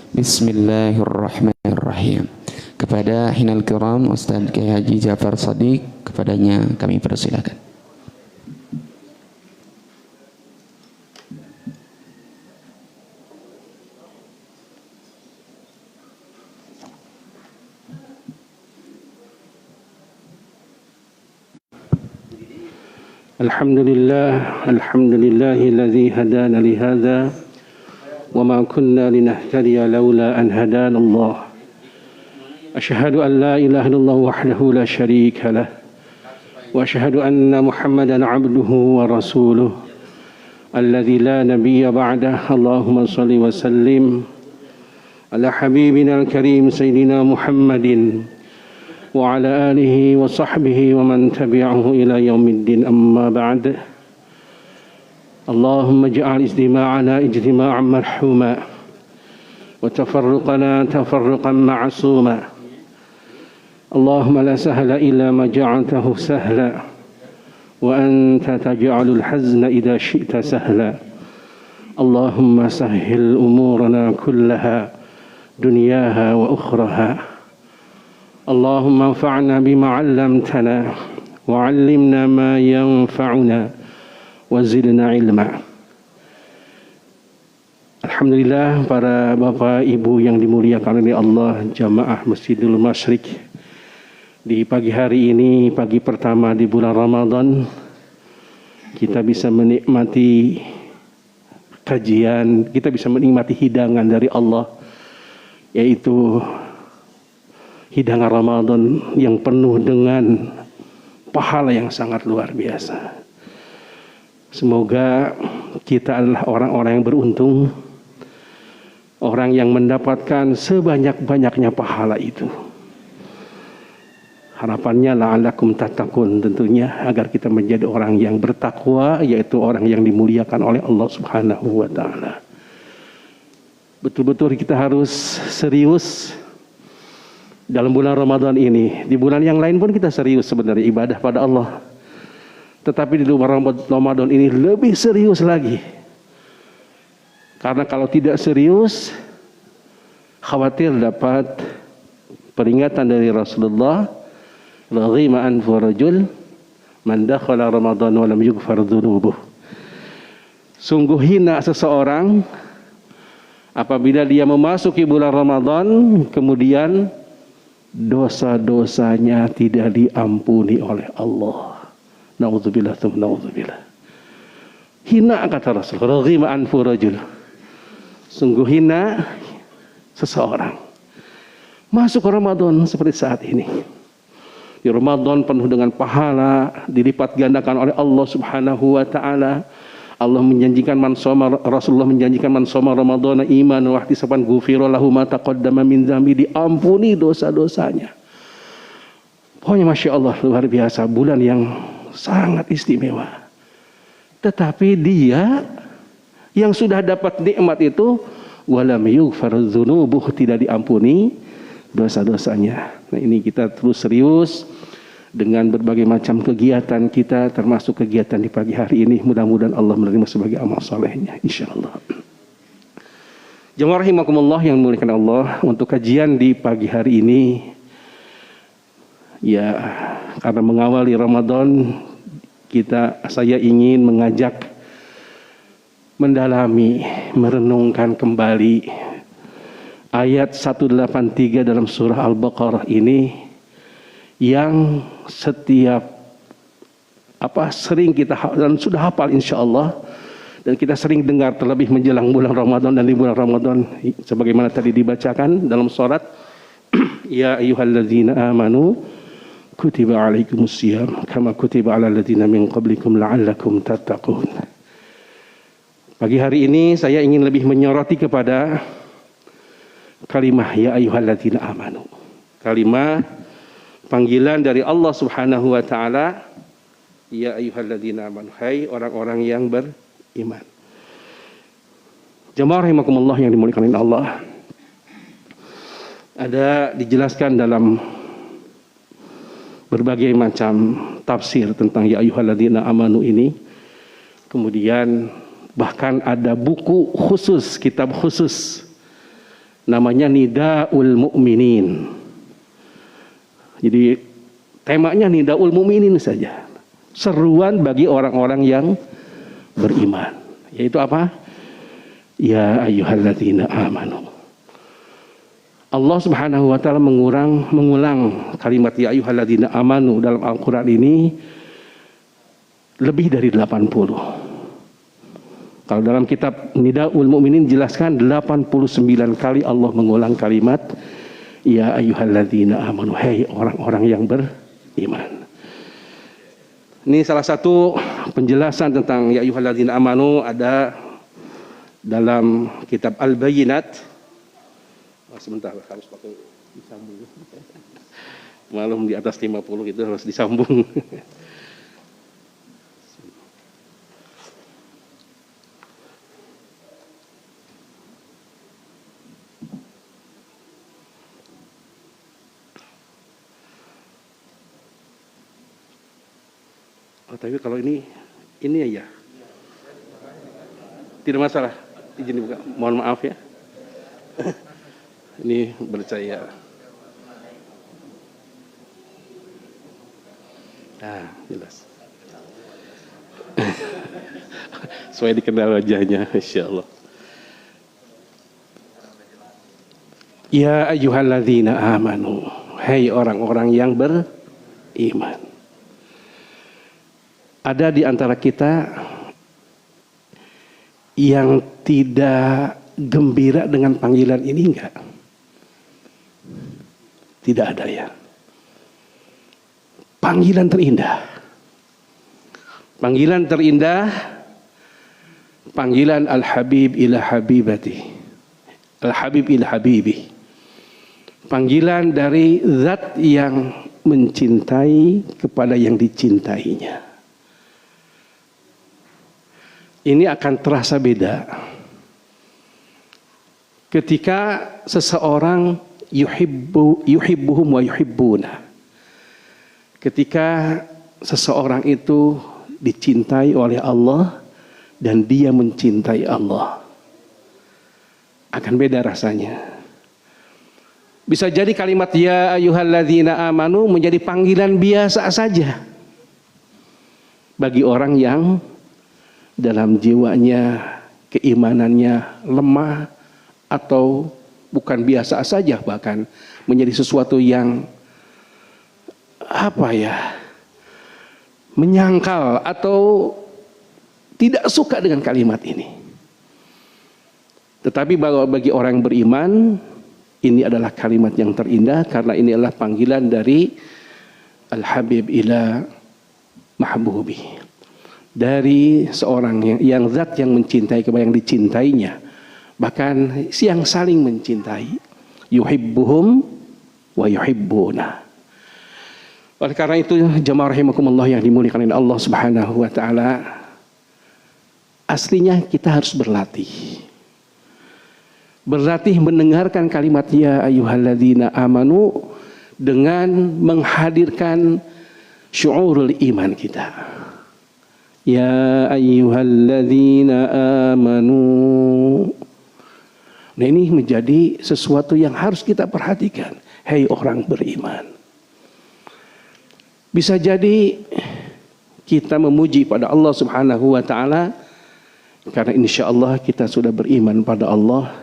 Bismillahirrahmanirrahim. Kepada Hinal Kiram Ustaz Kiai Haji Ja'far Shadiq, kepadanya kami persilakan. Alhamdulillahilladzi hadana li hadza wa ma kunna linahtadiya laula an hadana Allah. Asyhadu an la ilaha illallah wahdahu la syarika lah wa asyhadu anna Muhammadan 'abduhu wa rasuluh alladzi la nabiyya ba'dah. Allahumma shalli wa sallim ala habibina al-karim sayyidina Muhammadin wa ala alihi wa sahbihi wa man tabi'ahu ila yaumiddin, amma ba'd. Allahumma ij'al istima'ana ijtima'an marhuma wa tafarruqana tafarruqan ma'suma. Allahumma la sahla illa ma ja'altahu sahla wa anta taj'alul hazna idha syi'ta sahla. Allahumma sahhil umurana kullaha dunyaha wa ukhraha. Allahumma anfa'na bima 'allamtana wa 'allimna ma yanfa'una wa zidna ilma. Alhamdulillah, para bapak ibu yang dimuliakan oleh Allah, jamaah Masjidul Masyriq, di pagi hari ini, pagi pertama di bulan Ramadan, kita bisa menikmati kajian, kita bisa menikmati hidangan dari Allah, yaitu hidangan Ramadan yang penuh dengan pahala yang sangat luar biasa. Semoga kita adalah orang-orang yang beruntung, orang yang mendapatkan sebanyak-banyaknya pahala itu. Harapannya la'allakum tattaqun, tentunya agar kita menjadi orang yang bertakwa, yaitu orang yang dimuliakan oleh Allah Subhanahu wa taala. Betul-betul kita harus serius dalam bulan Ramadan ini. Di bulan yang lain pun kita serius sebenarnya ibadah pada Allah, tetapi di bulan Ramadan ini lebih serius lagi. Karena kalau tidak serius, khawatir dapat peringatan dari Rasulullah, raghima anfu rajul man dakhala Ramadan wa lam yughfar dzunubuh. Sungguh hina seseorang apabila dia memasuki bulan Ramadan kemudian dosa-dosanya tidak diampuni oleh Allah. Na'udzubillah, na'udzubillah. Hina, kata Rasul, raghima anfu rajul. Sungguh hina seseorang masuk Ramadan seperti saat ini. Di Ramadan penuh dengan pahala, dilipat gandakan oleh Allah Subhanahu wa taala. Allah menjanjikan Rasulullah menjanjikan man shoma Ramadhana imanan wa ihtisaban ghufira lahu ma taqaddama min dzambi, diampuni dosa-dosanya. Pokoknya Masya Allah, luar biasa, bulan yang sangat istimewa. Tetapi dia yang sudah dapat nikmat itu walam yughfar dzunubuh, tidak diampuni dosa-dosanya. Nah, ini kita terus serius dengan berbagai macam kegiatan kita, termasuk kegiatan di pagi hari ini. Mudah-mudahan Allah menerima sebagai amal solehnya, insyaallah. Jemaah rahimakumullah yang dimuliakan Allah, untuk kajian di pagi hari ini, ya karena mengawali Ramadan, saya ingin mengajak mendalami, merenungkan kembali ayat 183 dalam surah Al-Baqarah ini, yang setiap sering kita dan sudah hafal insyaallah, dan kita sering dengar terlebih menjelang bulan Ramadan dan di bulan Ramadan, sebagaimana tadi dibacakan dalam surat ya ayyuhalladzina amanu kutiba alaikumusiyam kama kutiba alal ladzina min qablikum la'allakum tattaqun. Pagi hari ini saya ingin lebih menyoroti kepada kalimah ya ayyuhalladzina amanu, kalimah panggilan dari Allah Subhanahu wa taala, ya ayyuhalladzina amanu, hai orang-orang yang beriman. Jemaah rahimakumullah yang dimuliakan oleh Allah, ada dijelaskan dalam berbagai macam tafsir tentang ya ayyuhalladzina amanu ini. Kemudian bahkan ada buku khusus, kitab khusus namanya Nidaul Mu'minin. Jadi temanya Nidaul Mu'minin saja. Seruan bagi orang-orang yang beriman. Yaitu apa? Ya ayyuhalladzina amanu. Allah Subhanahu wa taala mengulang kalimat ya ayyuhalladzina amanu dalam Al-Qur'an ini lebih dari 80. Kalau dalam kitab Nidaul Mu'minin jelaskan 89 kali Allah mengulang kalimat ya ayyuhalladzina amanu, hai orang-orang yang beriman. Ini salah satu penjelasan tentang ya ayyuhalladzina amanu ada dalam kitab Al-Bayyinat. Sebentar, harus pakai disambung. Malum di atas 50 itu harus disambung. Oh, tapi kalau ini aja. Tidak masalah. Izin dibuka. Mohon maaf ya. Ini percaya. Nah, jelas. Sesuai dikenal wajahnya, insyaallah. Ya ayyuhalladzina amanu, hai orang-orang yang beriman. Ada di antara kita yang tidak gembira dengan panggilan ini enggak? Tidak ada ya. Panggilan terindah. Panggilan terindah. Panggilan Al-Habib ila Habibati. Al-Habib ila Habibi. Panggilan dari zat yang mencintai kepada yang dicintainya. Ini akan terasa beda ketika seseorang yuhibbuhum wa yuhibbuna. Ketika seseorang itu dicintai oleh Allah dan dia mencintai Allah, akan beda rasanya. Bisa jadi kalimat ya ayyuhalladzina amanu menjadi panggilan biasa saja bagi orang yang dalam jiwanya keimanannya lemah atau bukan biasa saja, bahkan menjadi sesuatu yang menyangkal atau tidak suka dengan kalimat ini. Tetapi bagi orang yang beriman, ini adalah kalimat yang terindah karena ini adalah panggilan dari Al-Habib ila Mahbubi. Dari seorang yang zat yang mencintai kepada yang dicintainya. Bahkan yang saling mencintai. Yuhibbuhum wa yuhibbuna. Oleh karena itu jamaah rahimakumullah yang dimuliakan oleh Allah Subhanahu wa taala, aslinya kita harus berlatih. Berlatih mendengarkan kalimat ya ayyuhalladzina amanu dengan menghadirkan syu'urul iman kita. Ya ayyuhalladzina amanu. Nah, ini menjadi sesuatu yang harus kita perhatikan. Hei orang beriman. Bisa jadi kita memuji pada Allah Subhanahu wa taala karena insyaallah kita sudah beriman pada Allah,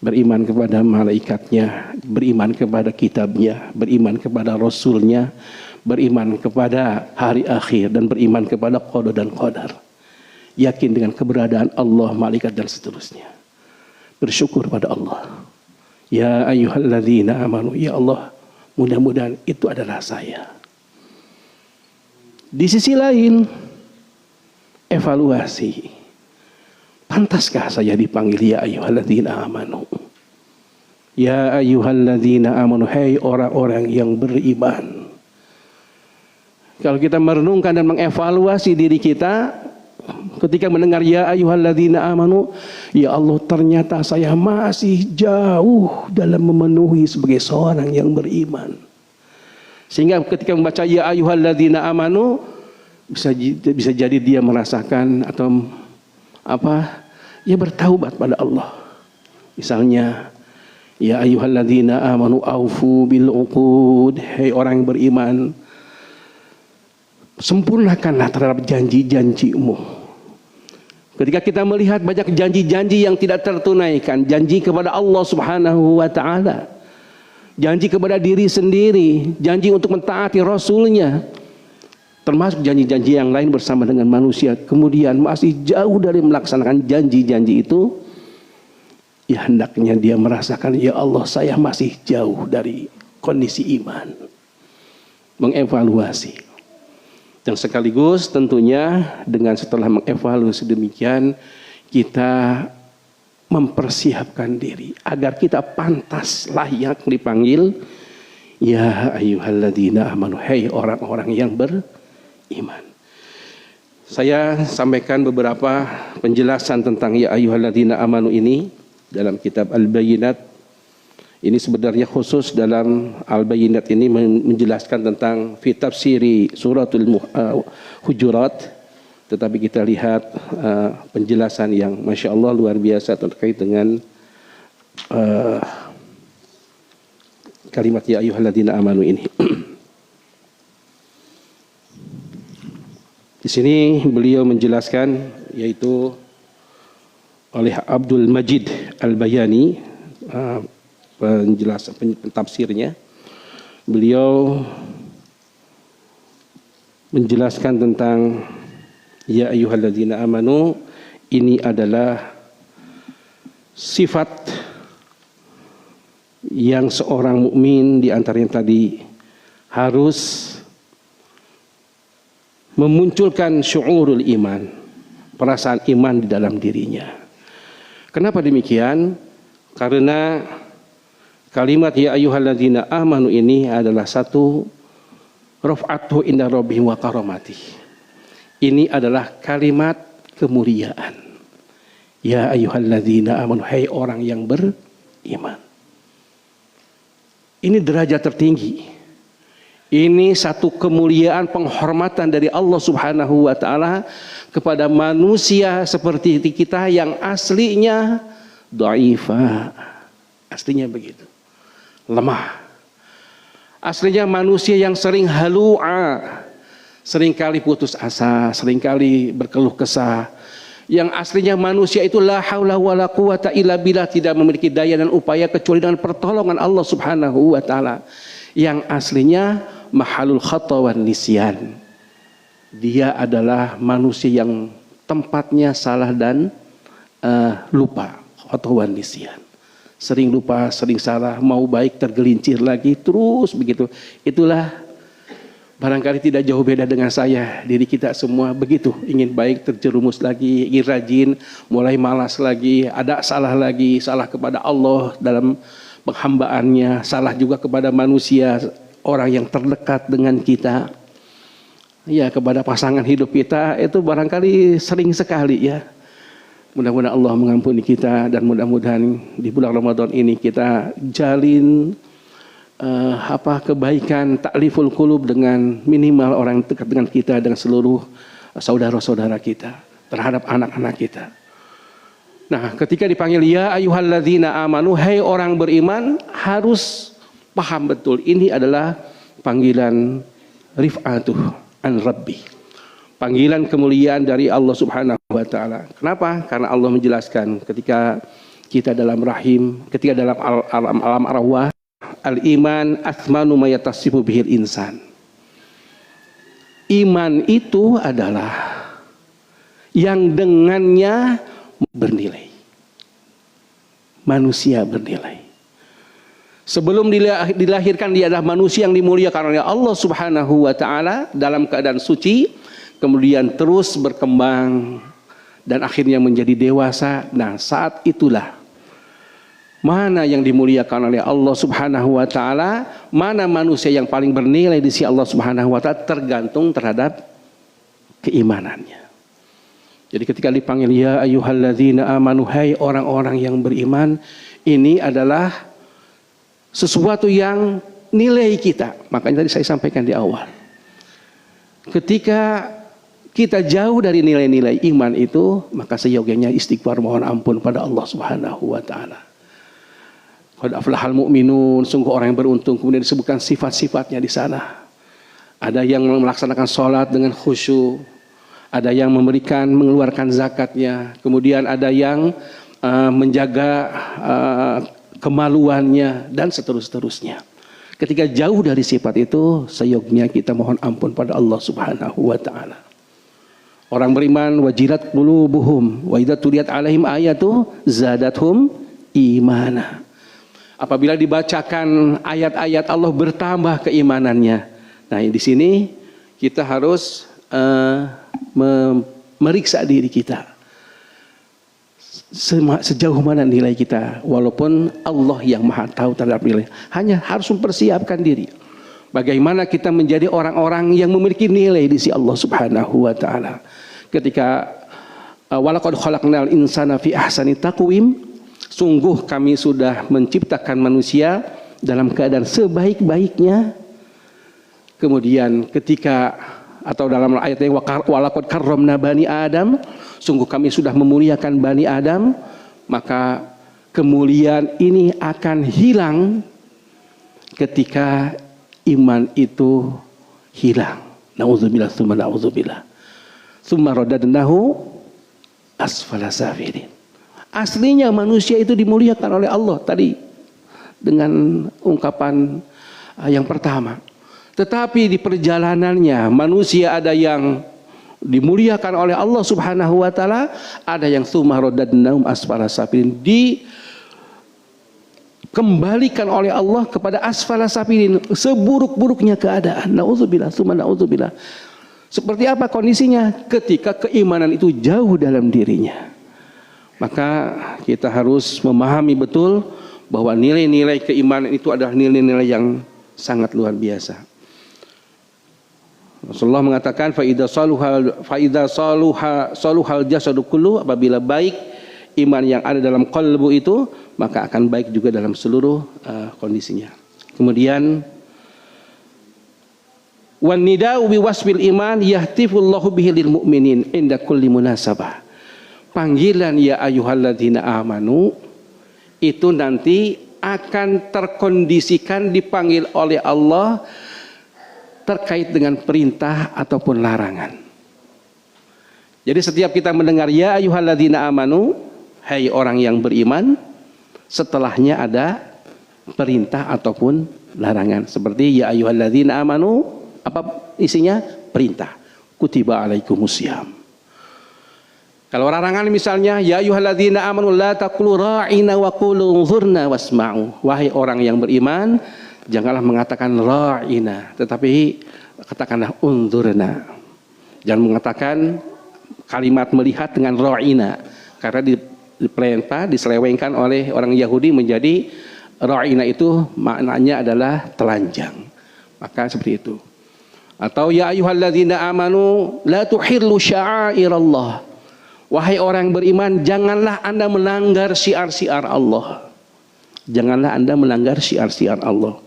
beriman kepada malaikatnya, beriman kepada kitabnya, beriman kepada rasulnya, beriman kepada hari akhir, dan beriman kepada qada dan qadar. Yakin dengan keberadaan Allah, malaikat dan seterusnya. Bersyukur pada Allah. Ya ayyuhalladzina amanu, ya Allah, mudah-mudahan itu adalah saya. Di sisi lain, evaluasi. Pantaskah saya dipanggil ya ayyuhalladzina amanu? Ya ayyuhalladzina amanu, hai orang-orang yang beriman. Kalau kita merenungkan dan mengevaluasi diri kita ketika mendengar ya ayyuhalladzina amanu, ya Allah, ternyata saya masih jauh dalam memenuhi sebagai seorang yang beriman. Sehingga ketika membaca ya ayyuhalladzina amanu, bisa jadi dia merasakan atau bertaubat pada Allah. Misalnya Ya ayyuhalladzina amanu aufu bil uqud. Hai orang yang beriman, sempurnakanlah terhadap janji-janjimu. Ketika kita melihat banyak janji-janji yang tidak tertunaikan, janji kepada Allah Subhanahu wa taala, janji kepada diri sendiri, janji untuk mentaati Rasulnya, termasuk janji-janji yang lain bersama dengan manusia, kemudian masih jauh dari melaksanakan janji-janji itu, ya hendaknya dia merasakan, ya Allah, saya masih jauh dari kondisi iman. Mengevaluasi. Dan sekaligus tentunya dengan setelah mengevaluasi demikian, kita mempersiapkan diri agar kita pantas layak dipanggil ya ayyuhalladzina amanu, hai orang-orang yang beriman. Saya sampaikan beberapa penjelasan tentang ya ayyuhalladzina amanu ini dalam kitab Al-Bayyinat. Ini sebenarnya khusus dalam Al-Bayyinat ini menjelaskan tentang fi tafsiri suratul Hujurat, tetapi kita lihat penjelasan yang Masya Allah luar biasa terkait dengan kalimat ya ayyuhalladzina amanu ini. Di sini beliau menjelaskan, yaitu oleh Abdul Majid Al-Bayani, penjelasan tafsirnya, beliau menjelaskan tentang ya ayyuhalladzina amanu ini adalah sifat yang seorang mukmin di antara yang tadi harus memunculkan syu'urul iman, perasaan iman di dalam dirinya. Kenapa demikian? Karena kalimat ya ayyuhalladzina amanu ini adalah satu raf'atuhu inda rabbih wa karamati. Ini adalah kalimat kemuliaan. Ya ayyuhalladzina amanu, hai orang yang beriman. Ini derajat tertinggi. Ini satu kemuliaan, penghormatan dari Allah Subhanahu wa taala kepada manusia seperti kita yang aslinya dhaifah. Aslinya begitu. Lemah. Aslinya manusia yang sering halu'a, seringkali putus asa, seringkali berkeluh kesah. Yang aslinya manusia itu la haula wala quwata illa billah, tidak memiliki daya dan upaya kecuali dengan pertolongan Allah Subhanahu wa taala. Yang aslinya mahalul khata wan nisyan. Dia adalah manusia yang tempatnya salah dan lupa, khata wan nisyan. Sering lupa, sering salah, mau baik tergelincir lagi, terus begitu. Itulah barangkali tidak jauh beda dengan saya. Diri kita semua begitu, ingin baik terjerumus lagi, ingin rajin, mulai malas lagi, ada salah lagi, salah kepada Allah dalam penghambaannya, salah juga kepada manusia, orang yang terdekat dengan kita. Ya, kepada pasangan hidup kita itu barangkali sering sekali ya. Mudah-mudahan Allah mengampuni kita, dan mudah-mudahan di bulan Ramadan ini kita jalin kebaikan, takliful qulub dengan minimal orang dekat dengan kita, dengan seluruh saudara-saudara kita, terhadap anak-anak kita. Nah, ketika dipanggil ya ayyuhalladzina amanu, hai orang beriman, harus paham betul ini adalah panggilan rif'atuh an rabbi. Panggilan kemuliaan dari Allah Subhanahu wa taala. Kenapa? Karena Allah menjelaskan ketika kita dalam rahim, ketika dalam alam arwah, al-iman athmanu ma yatasifu bihil insan. Iman itu adalah yang dengannya bernilai. Manusia bernilai. Sebelum dilahirkan dia adalah manusia yang dimuliakan oleh Allah Subhanahu wa taala dalam keadaan suci. Kemudian terus berkembang dan akhirnya menjadi dewasa. Nah, saat itulah mana yang dimuliakan oleh Allah Subhanahu wa taala, mana manusia yang paling bernilai di sisi Allah Subhanahu wa taala, tergantung terhadap keimanannya. Jadi ketika dipanggil ya ayyuhalladzina amanu, hai orang-orang yang beriman, ini adalah sesuatu yang nilai kita. Makanya tadi saya sampaikan di awal. Ketika kita jauh dari nilai-nilai iman itu, maka seyogianya istighfar, mohon ampun pada Allah Subhanahu wa taala. Qad aflahal mu'minun, sungguh orang yang beruntung. Kemudian disebutkan sifat-sifatnya di sana. Ada yang melaksanakan sholat dengan khusyuk, ada yang mengeluarkan zakatnya, kemudian ada yang menjaga kemaluannya, dan seterusnya. Ketika jauh dari sifat itu, seyogyanya kita mohon ampun pada Allah Subhanahu wa taala. Orang beriman wajilat qulubuhum wa idza tuliyat alaihim ayatu zadathum imana. Apabila dibacakan ayat-ayat Allah bertambah keimanannya. Nah, di sini kita harus meriksa diri kita. Sejauh mana nilai kita, walaupun Allah yang maha tahu terhadap nilai. Hanya harus mempersiapkan diri. Bagaimana kita menjadi orang-orang yang memiliki nilai di sisi Allah Subhanahu wa taala. Ketika walaqad khalaqnal insana fi ahsani taqwim, sungguh kami sudah menciptakan manusia dalam keadaan sebaik-baiknya. Kemudian ketika atau dalam ayat yang walaqad karramna bani Adam, sungguh kami sudah memuliakan bani Adam, maka kemuliaan ini akan hilang ketika iman itu hilang. Nauzubillah tsumma nauzubillah. Tsumma radadnahu asfala safilin. Aslinya manusia itu dimuliakan oleh Allah tadi dengan ungkapan yang pertama. Tetapi di perjalanannya manusia ada yang dimuliakan oleh Allah Subhanahu wa taala, ada yang tsumma radadnahum asfala safilin, dikembalikan oleh Allah kepada asfala safilin, seburuk-buruknya keadaan. Nauzubillah tsumma nauzubillah. Seperti apa kondisinya ketika keimanan itu jauh dalam dirinya? Maka kita harus memahami betul bahwa nilai-nilai keimanan itu adalah nilai-nilai yang sangat luar biasa. Rasulullah mengatakan faida saluhal jasadu kullu, apabila baik iman yang ada dalam qalbu itu, maka akan baik juga dalam seluruh kondisinya. Kemudian wan nida'u bi wasfil iman yahtifullahu bihi lil mu'minin inda kulli munasabah. Panggilan ya ayyuhalladzina amanu itu nanti akan terkondisikan dipanggil oleh Allah terkait dengan perintah ataupun larangan. Jadi setiap kita mendengar ya ayyuhalladzina amanu, hai orang yang beriman, setelahnya ada perintah ataupun larangan. Seperti ya ayyuhalladzina amanu, apa isinya? Perintah. Kutiba alaikumusiyam. Kalau larangan misalnya ya ayyuhalladzina amanu la taqulu ra'ina wa qulu unzurna wasma'u. Wahai orang yang beriman, janganlah mengatakan ra'ina, tetapi katakanlah unzurna. Jangan mengatakan kalimat melihat dengan ra'ina, karena diselewengkan oleh orang Yahudi menjadi ra'ina itu maknanya adalah telanjang. Maka seperti itu. Atau ya ayyuhalladzina amanu la tuhillu sya'airallah. Wahai orang beriman, janganlah Anda melanggar syiar-syiar Allah. Janganlah Anda melanggar syiar-syiar Allah.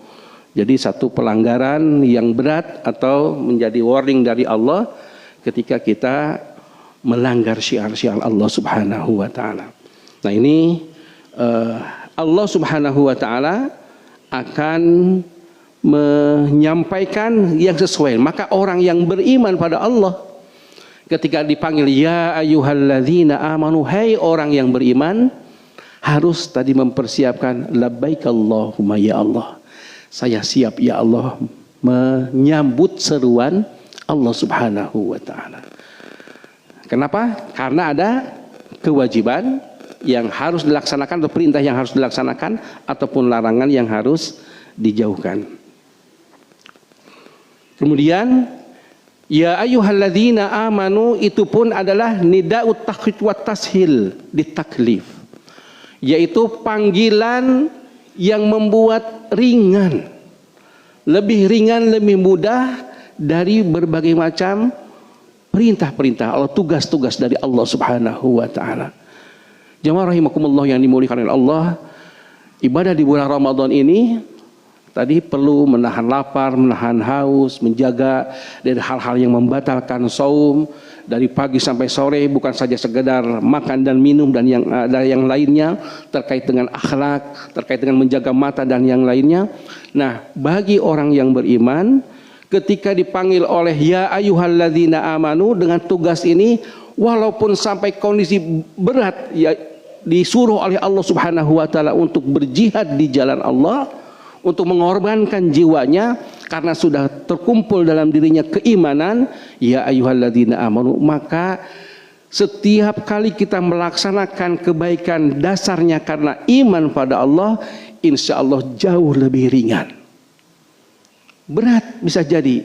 Jadi satu pelanggaran yang berat atau menjadi warning dari Allah ketika kita melanggar syiar-syiar Allah Subhanahu wa taala. Nah, ini Allah Subhanahu wa taala akan menyampaikan yang sesuai. Maka orang yang beriman pada Allah ketika dipanggil ya ayyuhalladzina amanu, hai orang yang beriman, harus tadi mempersiapkan labbaik Allahumma ya Allah. Saya siap ya Allah menyambut seruan Allah Subhanahu wa taala. Kenapa? Karena ada kewajiban yang harus dilaksanakan atau perintah yang harus dilaksanakan ataupun larangan yang harus dijauhkan. Kemudian ya ayyuhalladzina amanu itu pun adalah nida'ut takhfif wa tashil ditaklif, yaitu panggilan yang membuat ringan, lebih mudah dari berbagai macam perintah-perintah Allah, tugas-tugas dari Allah Subhanahu wa taala. Jamaah rahimakumullah yang dimuliakan oleh Allah, ibadah di bulan Ramadan ini tadi perlu menahan lapar, menahan haus, menjaga dari hal-hal yang membatalkan saum, dari pagi sampai sore, bukan saja sekedar makan dan minum dan yang lainnya, terkait dengan akhlak, terkait dengan menjaga mata dan yang lainnya. Nah, bagi orang yang beriman, ketika dipanggil oleh ya ayyuhalladzina amanu dengan tugas ini, walaupun sampai kondisi berat, ya disuruh oleh Allah Subhanahu wa taala untuk berjihad di jalan Allah, untuk mengorbankan jiwanya karena sudah terkumpul dalam dirinya keimanan, ya ayyuhalladzina amanu, maka setiap kali kita melaksanakan kebaikan dasarnya karena iman pada Allah, insya Allah jauh lebih ringan. Berat bisa jadi.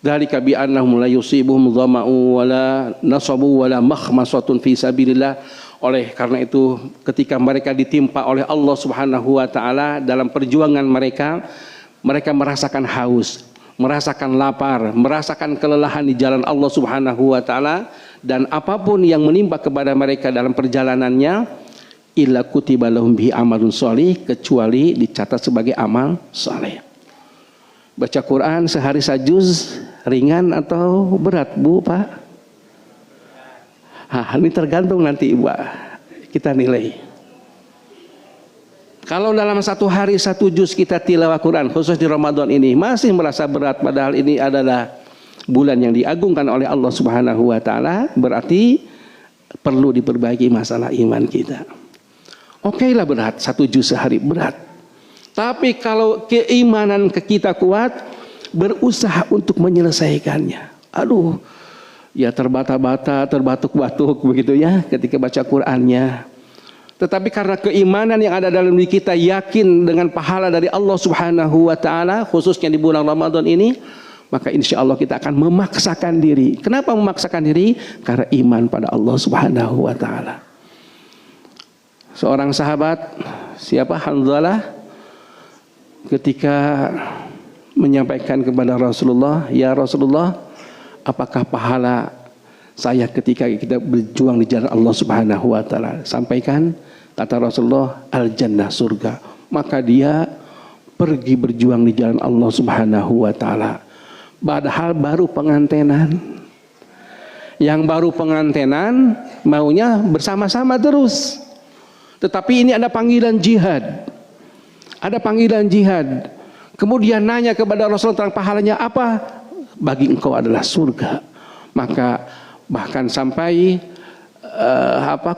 Dzalika bi annahum la yusibuhum dhama'u wala nasabu wala makhmasatun fi sabilillah. Oleh karena itu, ketika mereka ditimpa oleh Allah Subhanahu wa taala dalam perjuangan mereka, mereka merasakan haus, merasakan lapar, merasakan kelelahan di jalan Allah Subhanahu wa taala, dan apapun yang menimpa kepada mereka dalam perjalanannya, illa kutiba lahum bihi amalun sholih, kecuali dicatat sebagai amal saleh. Baca Quran sehari sajuz ringan atau berat, Bu, Pak? Ini tergantung nanti Ibu kita nilai. Kalau dalam satu hari satu juz kita tilawah Quran, khusus di Ramadan ini, masih merasa berat, padahal ini adalah bulan yang diagungkan oleh Allah Subhanahu wa taala, berarti perlu diperbaiki masalah iman kita. Oke lah, berat satu juz sehari, berat. Tapi kalau keimanan kita kuat, berusaha untuk menyelesaikannya. Aduh, ya terbata-bata, terbatuk-batuk begitu ya ketika baca Qur'annya. Tetapi karena keimanan yang ada dalam diri kita, yakin dengan pahala dari Allah Subhanahu wa taala, khususnya di bulan Ramadan ini, maka insya Allah kita akan memaksakan diri. Kenapa memaksakan diri? Karena iman pada Allah Subhanahu wa taala. Seorang sahabat, siapa? Hanzalah, ketika menyampaikan kepada Rasulullah, ya Rasulullah, apakah pahala saya ketika kita berjuang di jalan Allah Subhanahu wa taala? Sampaikan, kata Rasulullah, al-jannah, surga. Maka dia pergi berjuang di jalan Allah Subhanahu wa taala. Padahal baru pengantenan. Yang baru pengantenan maunya bersama-sama terus. Tetapi ini ada panggilan jihad. Ada panggilan jihad. Kemudian nanya kepada Rasulullah tentang pahalanya apa? Bagi engkau adalah surga. Maka bahkan sampai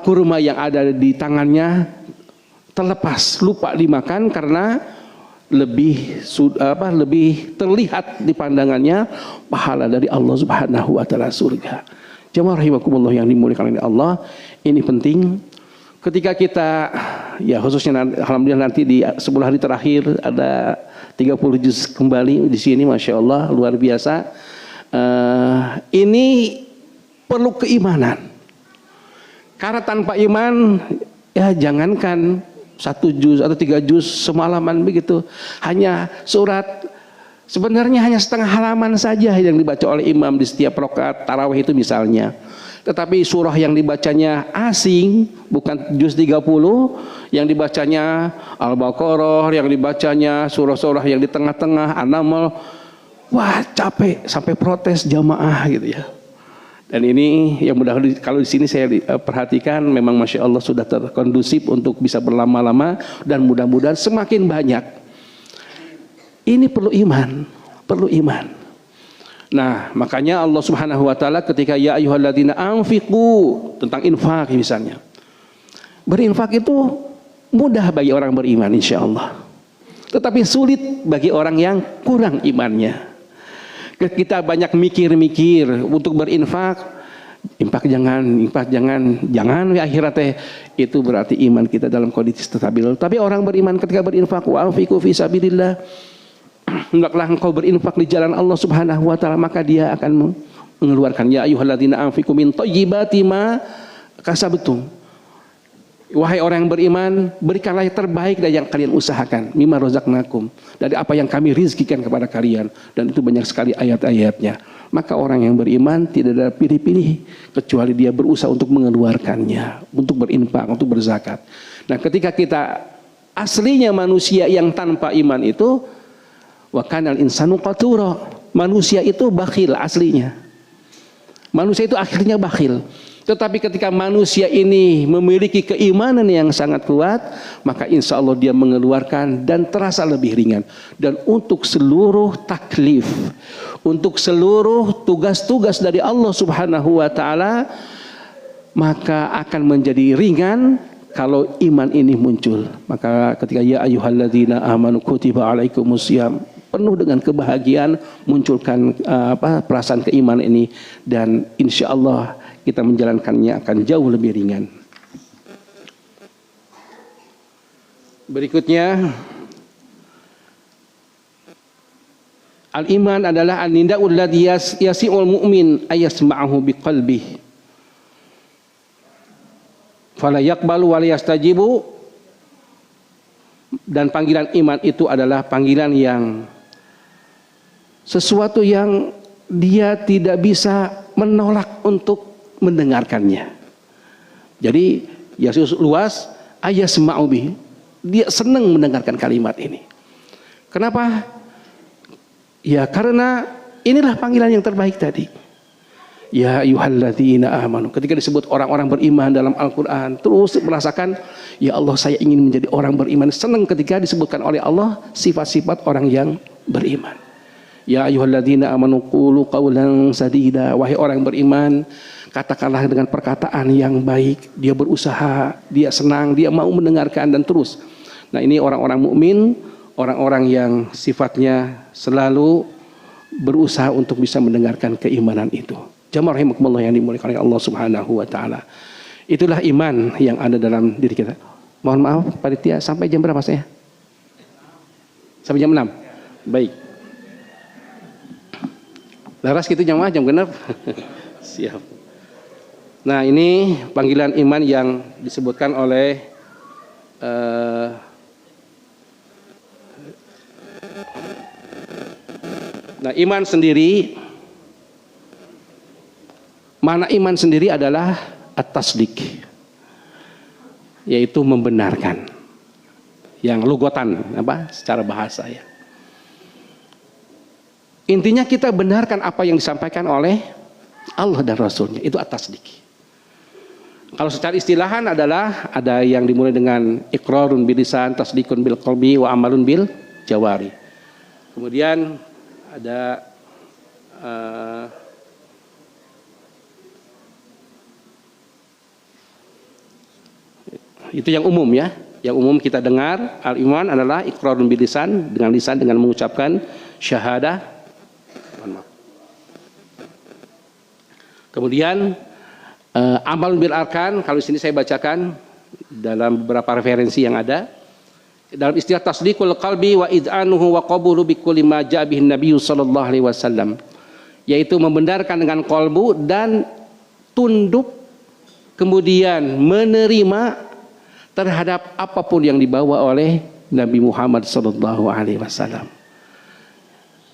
kurma yang ada di tangannya terlepas, lupa dimakan karena lebih terlihat di pandangannya pahala dari Allah Subhanahu wa taala, surga. Jemaah rahimakumullah yang dimuliakan oleh Allah, ini penting ketika kita, ya khususnya alhamdulillah nanti di 10 hari terakhir ada 30 juz kembali di sini, masya Allah, luar biasa. Ini perlu keimanan. Karena tanpa iman, ya jangankan 1 juz atau 3 juz semalaman begitu. Hanya surat, sebenarnya hanya setengah halaman saja yang dibaca oleh imam di setiap rakaat tarawih itu misalnya. Tetapi surah yang dibacanya asing, bukan juz 30, yang dibacanya Al-Baqarah, yang dibacanya surah-surah yang di tengah-tengah, An-Naml, wah capek sampai protes jamaah gitu ya. Dan ini yang mudah, kalau di sini saya perhatikan memang masya Allah sudah terkondusif untuk bisa berlama-lama, dan mudah-mudahan semakin banyak. Ini perlu iman, perlu iman. Nah, makanya Allah Subhanahu wa taala ketika ya ayyuhalladzina anfiqu, tentang infak misalnya. Berinfak itu mudah bagi orang beriman insya Allah. Tetapi sulit bagi orang yang kurang imannya. Kita banyak mikir-mikir untuk berinfak, infak jangan di akhirat itu berarti iman kita dalam kondisi stabil. Tapi orang beriman ketika berinfak, wa anfiqu fi sabilillah, hendaklah engkau berinfak di jalan Allah Subhanahu wa taala, maka dia akan mengeluarkan ya ayyuhalladzina anfiqu min thayyibati ma kasabtum. Wahai orang yang beriman, berikanlah yang terbaik dari yang kalian usahakan, mimma razaqnakum, dari apa yang kami rizkikan kepada kalian. Dan itu banyak sekali ayat-ayatnya. Maka orang yang beriman tidak ada pilih-pilih, kecuali dia berusaha untuk mengeluarkannya, untuk berinfak, untuk berzakat. Nah, ketika kita aslinya manusia yang tanpa iman itu, wa kanal insanu qatura, manusia itu bakhil aslinya. Manusia itu akhirnya bakhil. Tetapi ketika manusia ini memiliki keimanan yang sangat kuat, maka insya Allah dia mengeluarkan dan terasa lebih ringan. Dan untuk seluruh taklif, untuk seluruh tugas-tugas dari Allah Subhanahu wa Ta'ala, maka akan menjadi ringan kalau iman ini muncul. Maka ketika ya ayyuhalladzina amanu kutiba alaikumusiyam, penuh dengan kebahagiaan, munculkan perasaan keimanan ini, dan insya Allah kita menjalankannya akan jauh lebih ringan. Berikutnya, al-iman adalah an-nida'ul ladzi yasi'ul mu'min ayasma'ahu biqalbihi fala yaqbalu wa la yastajibu. Dan panggilan iman itu adalah panggilan yang sesuatu yang dia tidak bisa menolak untuk mendengarkannya. Jadi Yesus luas ayasma'u bihi, dia senang mendengarkan kalimat ini. Kenapa? Ya karena inilah panggilan yang terbaik tadi. Ya ayyuhalladzina amanu. Ketika disebut orang-orang beriman dalam Al-Quran, terus merasakan, ya Allah saya ingin menjadi orang beriman. Senang ketika disebutkan oleh Allah sifat-sifat orang yang beriman. Ya ayyuhalladzina amanu qulu qawlan sadida. Wahai orang beriman, katakanlah dengan perkataan yang baik. Dia berusaha, dia senang, dia mau mendengarkan dan terus. Nah ini orang-orang mukmin, orang-orang yang sifatnya selalu berusaha untuk bisa mendengarkan keimanan itu. Jamaah rahimakumullah yang dimuliakan oleh Allah Subhanahu wa Ta'ala. Itulah iman yang ada dalam diri kita. Mohon maaf panitia, sampai jam berapa saya? Sampai jam 6. Baik. Laras gitu jamaah jam genap. Siap. Nah ini panggilan iman yang disebutkan oleh nah iman sendiri, makna iman sendiri adalah at-tasdik, yaitu membenarkan. Yang lugotan secara bahasa ya. Intinya kita benarkan apa yang disampaikan oleh Allah dan Rasulnya, itu at-tasdik. Kalau secara istilahan adalah ada yang dimulai dengan iqrarun bil lisan, tasdikun bil qalbi, wa amalun bil jawari. Kemudian ada itu yang umum ya. Yang umum kita dengar, al-iman adalah iqrarun bil lisan, dengan lisan dengan mengucapkan syahadah. Kemudian amal bil arkan, kalau di sini saya bacakan dalam beberapa referensi yang ada. Dalam istilah tasdiqul qalbi wa id'anuhu wa qabulu bi kulli ma ja'a bihi Nabi sallallahu alaihi wasallam, yaitu membenarkan dengan qalbu dan tunduk, kemudian menerima terhadap apapun yang dibawa oleh Nabi Muhammad sallallahu alaihi wasallam.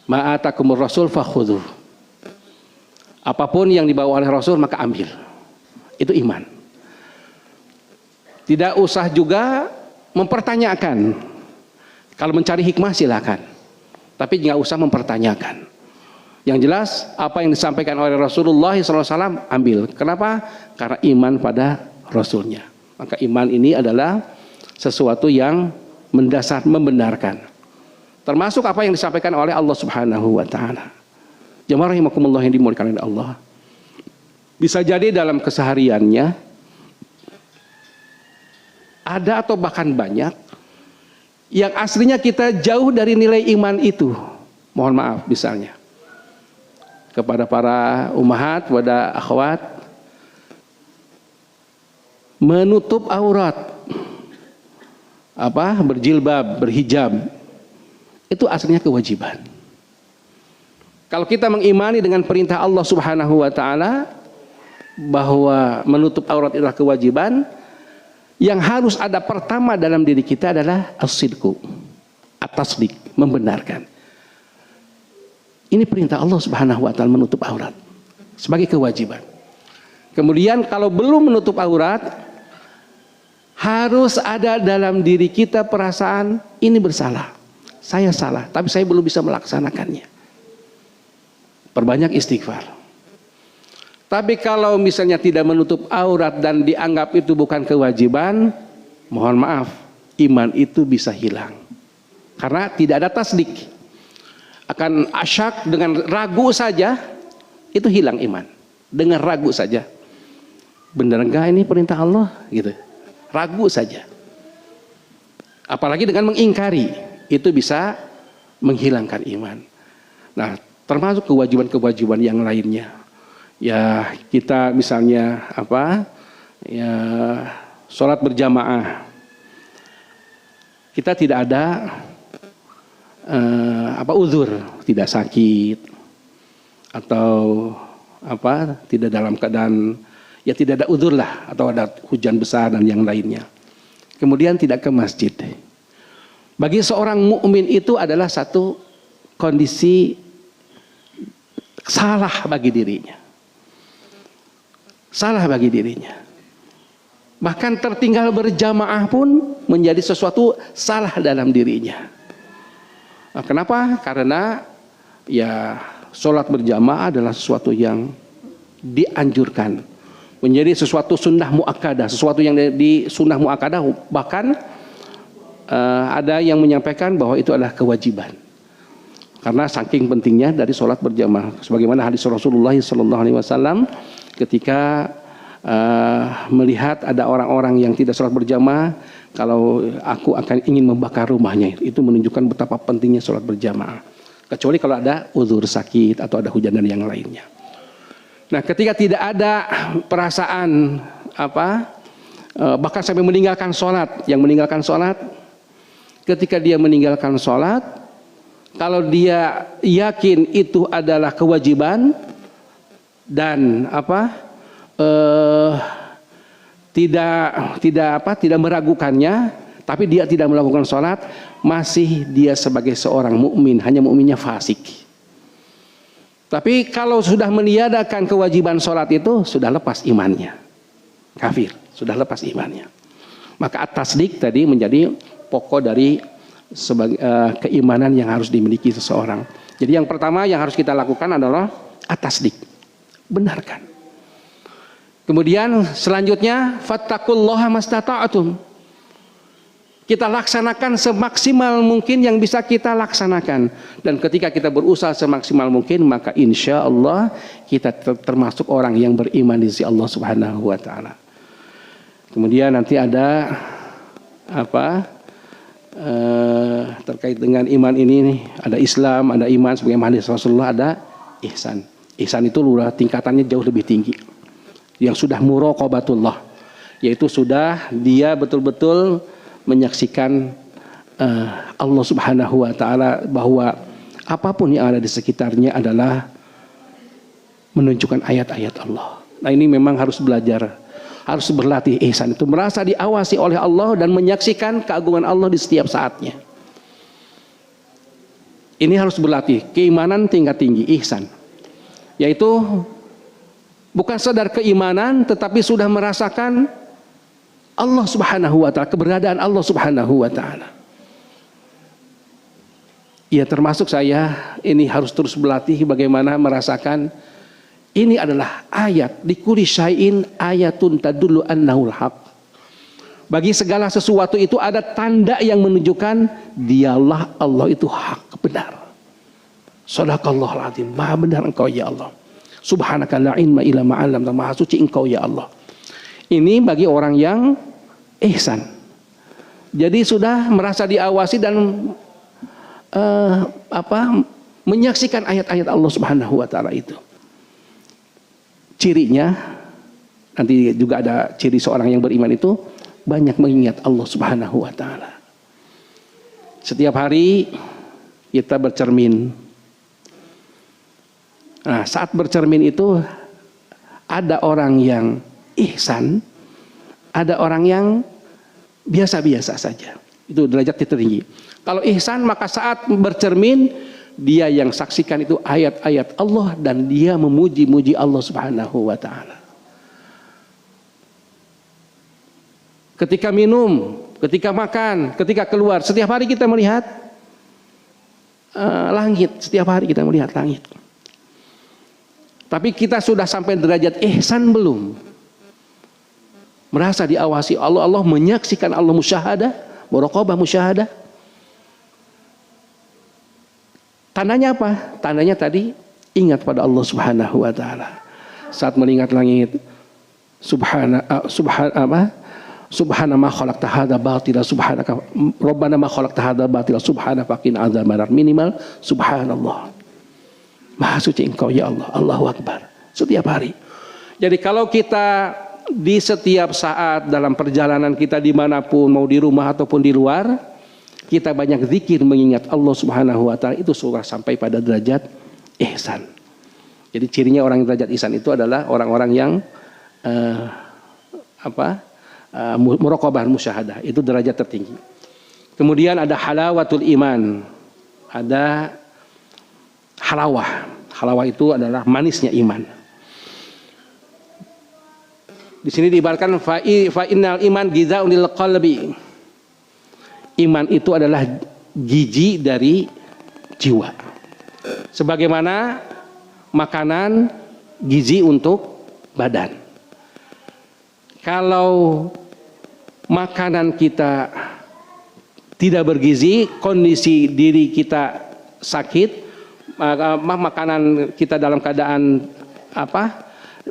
Ma atakumur rasul fakhudhu. Apapun yang dibawa oleh Rasul maka ambil. Itu iman. Tidak usah juga mempertanyakan. Kalau mencari hikmah silakan, tapi nggak usah mempertanyakan. Yang jelas apa yang disampaikan oleh Rasulullah SAW ambil. Kenapa? Karena iman pada Rasulnya. Maka iman ini adalah sesuatu yang mendasar, membenarkan. Termasuk apa yang disampaikan oleh Allah Subhanahu wa Ta'ala. Jamaah rahimakumullah yang dimuliakan oleh Allah. Bisa jadi dalam kesehariannya ada atau bahkan banyak yang aslinya kita jauh dari nilai iman itu. Mohon maaf misalnya. Kepada para ummahat, kepada akhwat, menutup aurat, berjilbab, berhijab, itu aslinya kewajiban. Kalau kita mengimani dengan perintah Allah Subhanahu wa Ta'ala bahwa menutup aurat adalah kewajiban, yang harus ada pertama dalam diri kita adalah as-sidqu, at-tasdiq, membenarkan. Ini perintah Allah Subhanahu wa Ta'ala menutup aurat sebagai kewajiban. Kemudian kalau belum menutup aurat, harus ada dalam diri kita perasaan ini bersalah. Saya salah, tapi saya belum bisa melaksanakannya. Perbanyak istighfar. Tapi kalau misalnya tidak menutup aurat dan dianggap itu bukan kewajiban, mohon maaf, iman itu bisa hilang. Karena tidak ada tasdik. Akan asyak dengan ragu saja, itu hilang iman. Dengan ragu saja. Benar enggak ini perintah Allah? Gitu. Ragu saja. Apalagi dengan mengingkari, itu bisa menghilangkan iman. Nah, termasuk kewajiban-kewajiban yang lainnya. Ya, kita misalnya ya sholat berjamaah. Kita tidak ada uzur, tidak sakit atau tidak dalam keadaan ya tidak ada uzur lah, atau ada hujan besar dan yang lainnya. Kemudian tidak ke masjid. Bagi seorang mukmin itu adalah satu kondisi salah bagi dirinya. Salah bagi dirinya. Bahkan tertinggal berjamaah pun menjadi sesuatu salah dalam dirinya. Nah, kenapa? Karena ya sholat berjamaah adalah sesuatu yang dianjurkan. Menjadi sesuatu sunnah muakkadah, sesuatu yang di sunnah muakkadah, bahkan ada yang menyampaikan bahwa itu adalah kewajiban. Karena saking pentingnya dari sholat berjamaah. Sebagaimana hadis Rasulullah SAW ketika melihat ada orang-orang yang tidak sholat berjamaah, kalau aku akan ingin membakar rumahnya. Itu menunjukkan betapa pentingnya sholat berjamaah. Kecuali kalau ada uzur sakit atau ada hujan dan yang lainnya. Nah, ketika tidak ada perasaan bahkan sampai meninggalkan sholat, yang meninggalkan sholat, ketika dia meninggalkan sholat, kalau dia yakin itu adalah kewajiban dan tidak meragukannya, tapi dia tidak melakukan sholat, masih dia sebagai seorang mukmin, hanya mukminnya fasik. Tapi kalau sudah meniadakan kewajiban sholat itu, sudah lepas imannya. Kafir, sudah lepas imannya. Maka at-tasdik tadi menjadi pokok dari keimanan yang harus dimiliki seseorang. Jadi yang pertama yang harus kita lakukan adalah at-tasdik. Benarkan. Kemudian selanjutnya, fattaqullaha mastata'tum. Kita laksanakan semaksimal mungkin yang bisa kita laksanakan. Dan ketika kita berusaha semaksimal mungkin, maka insya Allah kita termasuk orang yang beriman di sisi Allah Subhanahu wa Ta'ala. Kemudian nanti ada terkait dengan iman ini, ada Islam, ada iman, sebagaimana hadis Rasulullah, ada ihsan. Ihsan itu tingkatannya jauh lebih tinggi. Yang sudah muraqabatullah, yaitu sudah dia betul-betul menyaksikan Allah Subhanahu wa Ta'ala, bahwa apapun yang ada di sekitarnya adalah menunjukkan ayat-ayat Allah. Nah, ini memang harus belajar, harus berlatih ihsan itu, merasa diawasi oleh Allah dan menyaksikan keagungan Allah di setiap saatnya. Ini harus berlatih keimanan tingkat tinggi, ihsan, yaitu bukan sadar keimanan tetapi sudah merasakan Allah Subhanahu wa Ta'ala, keberadaan Allah Subhanahu wa Ta'ala. Ya, termasuk saya ini harus terus berlatih bagaimana merasakan ini adalah ayat, likulli syai'in ayatun tadullu annahul haq. Bagi segala sesuatu itu ada tanda yang menunjukkan dialah Allah itu hak, benar. Shadaqallahul azim, maha benar engkau ya Allah. Subhanaka la ilma illa ma 'allamtana, maha suci engkau ya Allah. Ini bagi orang yang ihsan. Jadi sudah merasa diawasi dan menyaksikan ayat-ayat Allah Subhanahu wa Ta'ala itu. Cirinya nanti juga ada ciri seorang yang beriman itu banyak mengingat Allah Subhanahu wa Ta'ala. Setiap hari kita bercermin. Nah, saat bercermin itu ada orang yang ihsan, ada orang yang biasa-biasa saja. Itu derajat tertinggi. Kalau ihsan, maka saat bercermin dia yang saksikan itu ayat-ayat Allah dan dia memuji-muji Allah Subhanahu wa Ta'ala. Ketika minum, ketika makan, ketika keluar, setiap hari kita melihat langit, setiap hari kita melihat langit. Tapi kita sudah sampai derajat ihsan belum? Merasa diawasi Allah, Allah menyaksikan, Allah musyahadah, muraqabah musyahadah. Tandanya apa? Tandanya tadi ingat pada Allah Subhanahu wa taala. Saat mengingat langit, subhana ma khalaqta hadza batila subhanaka rabbana ma khalaqta hadza batila subhanaka faqina adzabannar, minimal subhanallah. Maha suci Engkau ya Allah, Allahu akbar. Setiap hari. Jadi kalau kita di setiap saat dalam perjalanan kita dimanapun, mau di rumah ataupun di luar, kita banyak zikir mengingat Allah Subhanahu wa taala, itu sudah sampai pada derajat ihsan. Jadi cirinya orang derajat ihsan itu adalah orang-orang yang muraqabah musyahadah, itu derajat tertinggi. Kemudian ada halawatul iman. Ada halawah. Halawah itu adalah manisnya iman. Di sini diibaratkan fa innal iman gizaa'un lil qalbi. Iman itu adalah gizi dari jiwa. Sebagaimana makanan gizi untuk badan. Kalau makanan kita tidak bergizi, kondisi diri kita sakit, makanan kita dalam keadaan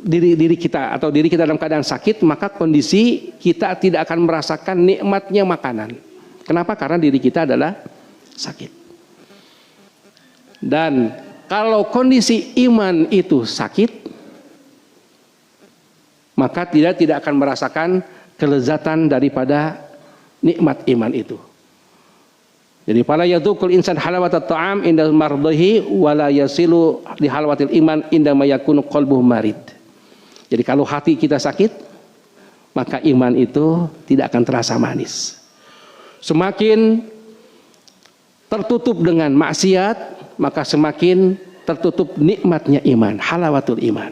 diri kita dalam keadaan sakit, maka kondisi kita tidak akan merasakan nikmatnya makanan. Kenapa? Karena diri kita adalah sakit. Dan kalau kondisi iman itu sakit, maka tidak akan merasakan kelezatan daripada nikmat iman itu. Jadi fala yadzuqul insan halawatat ta'am inda mardahi wala yasilu li halawatil iman inda ma yakunu qalbuhu marid. Jadi kalau hati kita sakit, maka iman itu tidak akan terasa manis. Semakin tertutup dengan maksiat, maka semakin tertutup nikmatnya iman, halawatul iman.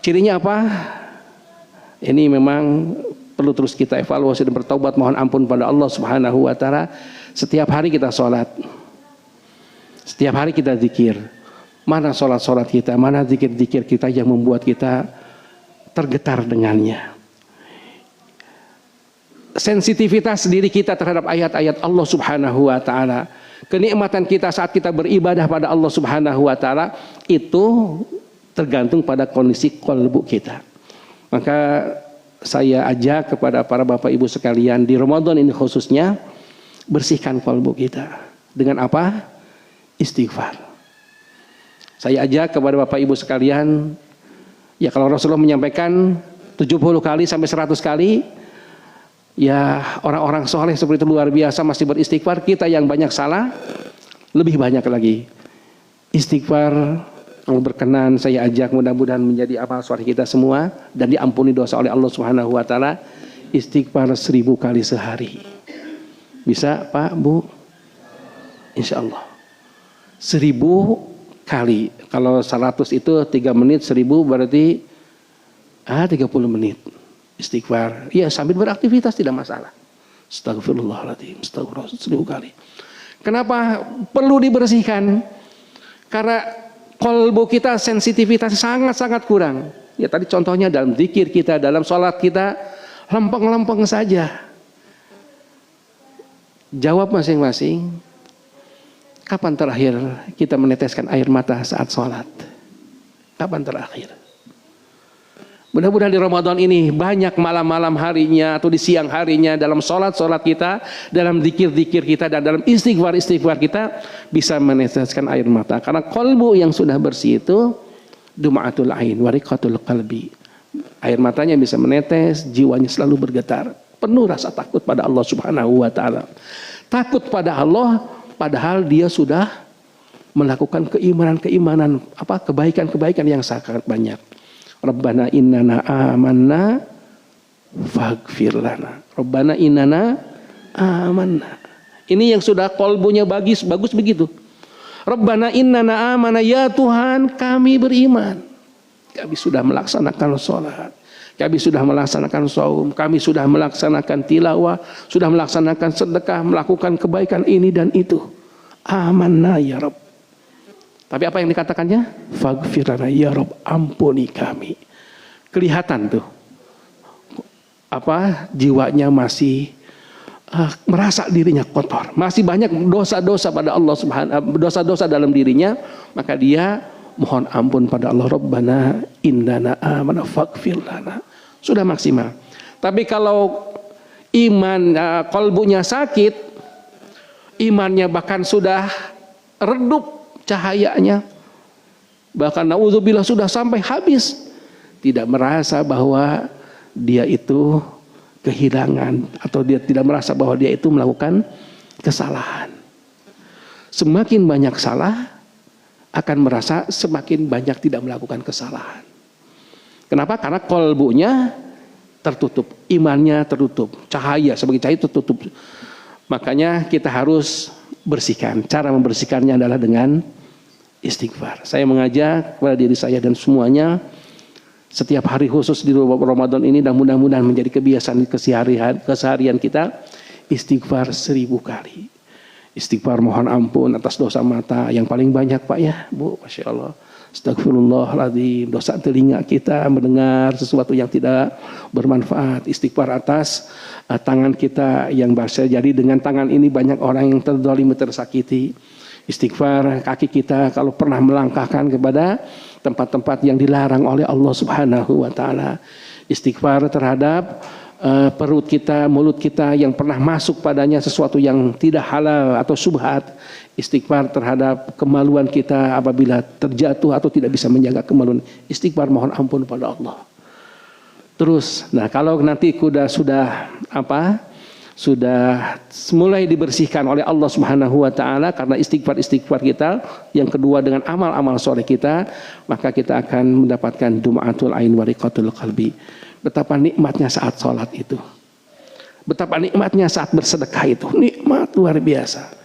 Cirinya apa? Ini memang perlu terus kita evaluasi dan bertaubat, mohon ampun pada Allah Subhanahu wa taala. Setiap hari kita sholat, setiap hari kita zikir. Mana sholat kita, mana zikir-zikir kita yang membuat kita tergetar dengannya. Sensitivitas diri kita terhadap ayat-ayat Allah Subhanahu wa taala, kenikmatan kita saat kita beribadah pada Allah Subhanahu wa taala, itu tergantung pada kondisi qalbu kita. Maka saya ajak kepada para bapak ibu sekalian di Ramadan ini khususnya, bersihkan qalbu kita. Dengan apa? Istighfar. Saya ajak kepada bapak ibu sekalian, ya kalau Rasulullah menyampaikan 70 kali sampai 100 kali, ya orang-orang soleh seperti itu luar biasa masih beristighfar. Kita yang banyak salah, lebih banyak lagi istighfar. Kalau berkenan saya ajak, mudah-mudahan menjadi amal soleh kita semua dan diampuni dosa oleh Allah Subhanahu wa taala. Istighfar 1000 kali sehari. Bisa Pak, Bu? Insya Allah 1000 kali. Kalau 100 itu 3 menit, 1000 berarti 30 menit istighfar. Iya, sambil beraktivitas tidak masalah. Astagfirullahaladzim, astagfirullah 1000 kali. Kenapa perlu dibersihkan? Karena qalbu kita sensitivitas sangat-sangat kurang. Ya tadi contohnya dalam zikir kita, dalam sholat kita lempeng-lempeng saja. Jawab masing-masing. Kapan terakhir kita meneteskan air mata saat sholat? Kapan terakhir? Mudah-mudahan di Ramadan ini banyak malam-malam harinya atau di siang harinya dalam sholat-sholat kita, dalam zikir-zikir kita dan dalam istighfar-istighfar kita bisa meneteskan air mata. Karena qalbu yang sudah bersih itu dum'atul ain wariqatul qalbi. Air matanya bisa menetes, jiwanya selalu bergetar, penuh rasa takut pada Allah Subhanahu wa taala. Takut pada Allah padahal dia sudah melakukan keimanan, kebaikan-kebaikan yang sangat banyak. Rabbana innana amanna faghfir lana. Rabbana innana amanna. Ini yang sudah qalbunya bagus begitu. Rabbana innana amanna, ya Tuhan kami beriman. Kami sudah melaksanakan sholat, kami sudah melaksanakan saum, kami sudah melaksanakan tilawah, sudah melaksanakan sedekah, melakukan kebaikan ini dan itu. Amanna ya Rabb. Tapi apa yang dikatakannya? Faghfir lana ya Rabb, ampuni kami. Kelihatan tuh jiwanya masih merasa dirinya kotor, masih banyak dosa-dosa pada Allah Subhanahu, dosa-dosa dalam dirinya, maka dia mohon ampun pada Allah. Rabbana innana amana faghfir lana. Sudah maksimal. Tapi kalau iman qalbunya sakit, imannya bahkan sudah redup cahayanya, bahkan naudzubillah sudah sampai habis, tidak merasa bahwa dia itu kehilangan, atau dia tidak merasa bahwa dia itu melakukan kesalahan. Semakin banyak salah, akan merasa semakin banyak tidak melakukan kesalahan. Kenapa? Karena qalbunya tertutup, imannya tertutup, cahaya sebagai cahaya tertutup. Makanya kita harus bersihkan. Cara membersihkannya adalah dengan istighfar. Saya mengajak kepada diri saya dan semuanya, setiap hari khusus di Ramadan ini, dan mudah-mudahan menjadi kebiasaan keseharian kita, istighfar 1000 kali. Istighfar mohon ampun atas dosa mata yang paling banyak Pak ya Bu, Masya Allah. Astagfirullahaladzim, dosa telinga kita mendengar sesuatu yang tidak bermanfaat. Istighfar atas tangan kita yang bisa jadi dengan tangan ini banyak orang yang terzalimi, tersakiti. Istighfar kaki kita kalau pernah melangkahkan kepada tempat-tempat yang dilarang oleh Allah Subhanahu wa taala. Istighfar terhadap perut kita, mulut kita yang pernah masuk padanya sesuatu yang tidak halal atau syubhat. Istighfar terhadap kemaluan kita apabila terjatuh atau tidak bisa menjaga kemaluan. Istighfar mohon ampun pada Allah. Terus, nah kalau nanti sudah mulai dibersihkan oleh Allah Subhanahu wa taala karena istighfar kita, yang kedua dengan amal-amal soleh kita, maka kita akan mendapatkan dum'atul ain wa riqatul qalbi. Betapa nikmatnya saat sholat itu, betapa nikmatnya saat bersedekah itu, nikmat luar biasa.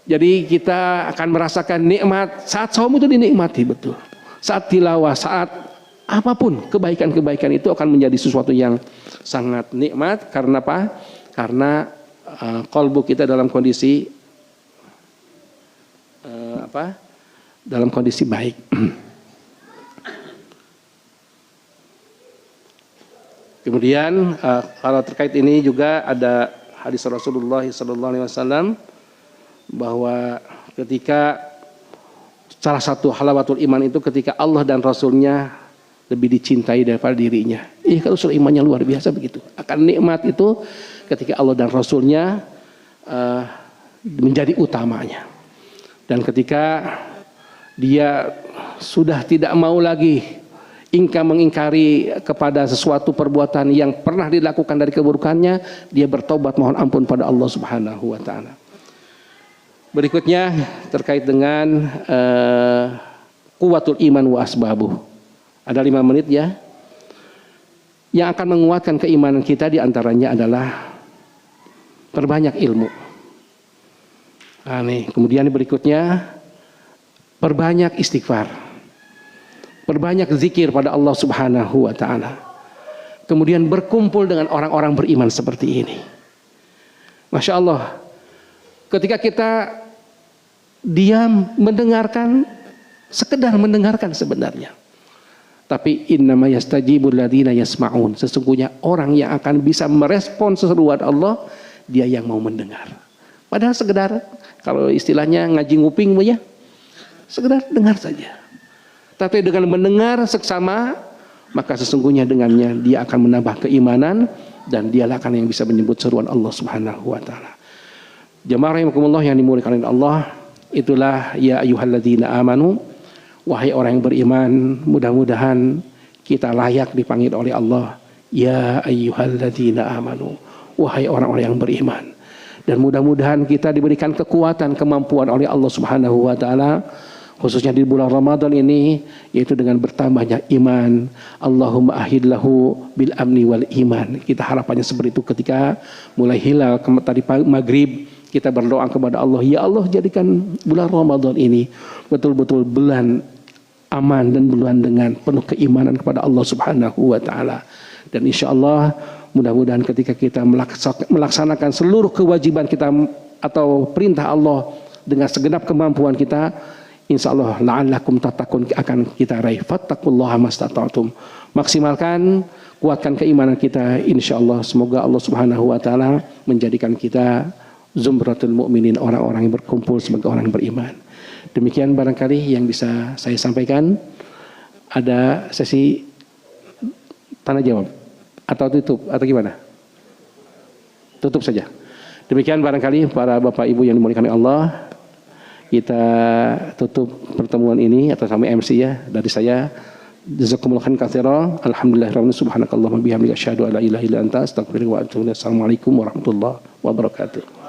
Jadi kita akan merasakan nikmat saat saum itu, dinikmati betul. Saat tilawah, saat apapun kebaikan-kebaikan itu akan menjadi sesuatu yang sangat nikmat. Karena apa? Karena qalbu kita dalam kondisi dalam kondisi baik. Kemudian kalau terkait ini juga ada hadis Rasulullah SAW bahwa ketika salah satu halawatul iman itu ketika Allah dan Rasulnya lebih dicintai daripada dirinya. Kalau usul imannya luar biasa begitu. Akan nikmat itu ketika Allah dan Rasulnya menjadi utamanya. Dan ketika dia sudah tidak mau lagi mengingkari kepada sesuatu perbuatan yang pernah dilakukan dari keburukannya, dia bertobat mohon ampun pada Allah Subhanahu wa taala. Berikutnya terkait dengan quwwatul iman wa asbabuh. Ada 5 menit ya. Yang akan menguatkan keimanan kita diantaranya adalah perbanyak ilmu. Kemudian berikutnya perbanyak istighfar, perbanyak zikir pada Allah Subhanahu wa taala. Kemudian berkumpul dengan orang-orang beriman seperti ini. Masya Allah, ketika kita diam mendengarkan, sekedar mendengarkan sebenarnya, tapi innama yastajibul ladzina yasma'un, sesungguhnya orang yang akan bisa merespon seruan Allah, dia yang mau mendengar. Padahal sekedar, kalau istilahnya ngaji nguping ya, sekedar dengar saja. Tapi dengan mendengar seksama, maka sesungguhnya dengannya dia akan menambah keimanan, dan dialah akan yang bisa menyebut seruan Allah Subhanahu wa taala. Jamaah rahimakumullah yang dimuliakan oleh Allah, itulah ya ayyuhalladzina amanu, wahai orang yang beriman, mudah-mudahan kita layak dipanggil oleh Allah ya ayyuhalladzina amanu, wahai orang-orang yang beriman. Dan mudah-mudahan kita diberikan kekuatan, kemampuan oleh Allah Subhanahu wa taala, khususnya di bulan Ramadan ini, yaitu dengan bertambahnya iman. Allahumma ahidlahu bil amni wal iman. Kita harapannya seperti itu ketika mulai hilal tadi maghrib, kita berdoa kepada Allah, ya Allah jadikan bulan Ramadan ini betul-betul bulan aman dan bulan dengan penuh keimanan kepada Allah Subhanahu wa taala. Dan insya Allah mudah-mudahan ketika kita melaksanakan seluruh kewajiban kita atau perintah Allah dengan segenap kemampuan kita, insyaallah la'allakum tattaqun akan kita raih. Fattaqullaha mastata'tum. Maksimalkan, kuatkan keimanan kita, insyaallah semoga Allah Subhanahu wa taala menjadikan kita zumratul mukminin, orang-orang yang berkumpul sebagai orang yang beriman. Demikian barangkali yang bisa saya sampaikan. Ada sesi tanya jawab atau tutup atau gimana? Tutup saja. Demikian barangkali para bapak ibu yang dimuliakan Allah, kita tutup pertemuan ini atau sama MC ya dari saya. Jazakumullah khairan katsiran. Alhamdulillahirabbil subhanakallahumma bihamdika asyhadu an la ilaha illa anta astaghfiruka wa atubu ilaik. Assalamualaikum warahmatullahi wabarakatuh.